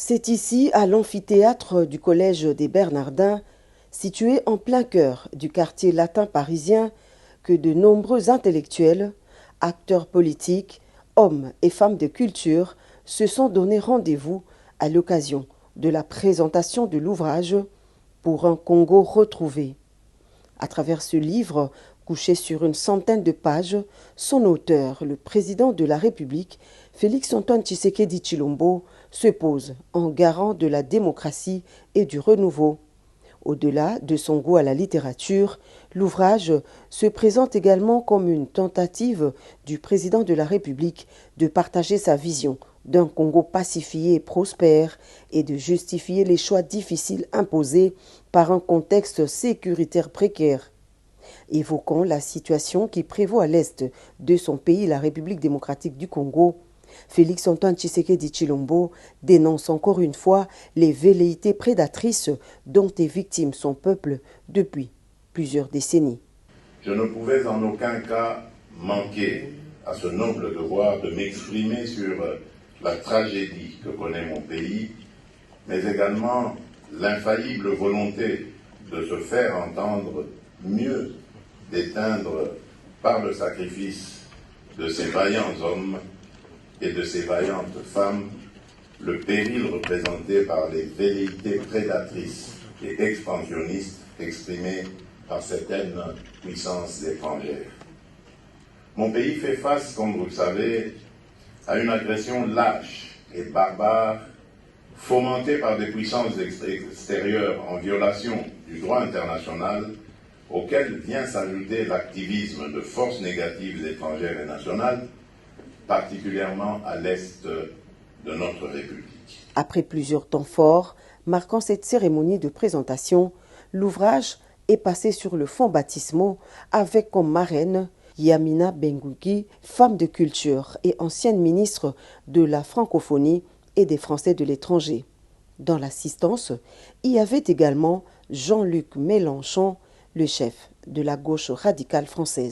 C'est ici, à l'amphithéâtre du Collège des Bernardins, situé en plein cœur du quartier latin parisien, que de nombreux intellectuels, acteurs politiques, hommes et femmes de culture se sont donné rendez-vous à l'occasion de la présentation de l'ouvrage « Pour un Congo retrouvé ». À travers ce livre, couché sur une centaine de pages, son auteur, le président de la République, Félix-Antoine Tshisekedi Tshilombo, se pose en garant de la démocratie et du renouveau. Au-delà de son goût à la littérature, l'ouvrage se présente également comme une tentative du président de la République de partager sa vision d'un Congo pacifié et prospère et de justifier les choix difficiles imposés par un contexte sécuritaire précaire. Évoquant la situation qui prévaut à l'est de son pays, la République démocratique du Congo, Félix-Antoine Tshisekedi Tshilombo dénonce encore une fois les velléités prédatrices dont est victime son peuple depuis plusieurs décennies. Je ne pouvais en aucun cas manquer à ce noble devoir de m'exprimer sur la tragédie que connaît mon pays, mais également l'infaillible volonté de se faire entendre mieux, d'éteindre par le sacrifice de ces vaillants hommes et de ces vaillantes femmes le péril représenté par les velléités prédatrices et expansionnistes exprimées par certaines puissances étrangères. Mon pays fait face, comme vous le savez, à une agression lâche et barbare fomentée par des puissances extérieures en violation du droit international, auquel vient s'ajouter l'activisme de forces négatives étrangères et nationales, particulièrement à l'est de notre République. Après plusieurs temps forts, marquant cette cérémonie de présentation, l'ouvrage est passé sur le fond baptismaux avec comme marraine Yamina Benguigui, femme de culture et ancienne ministre de la francophonie et des Français de l'étranger. Dans l'assistance, il y avait également Jean-Luc Mélenchon, le chef de la gauche radicale française.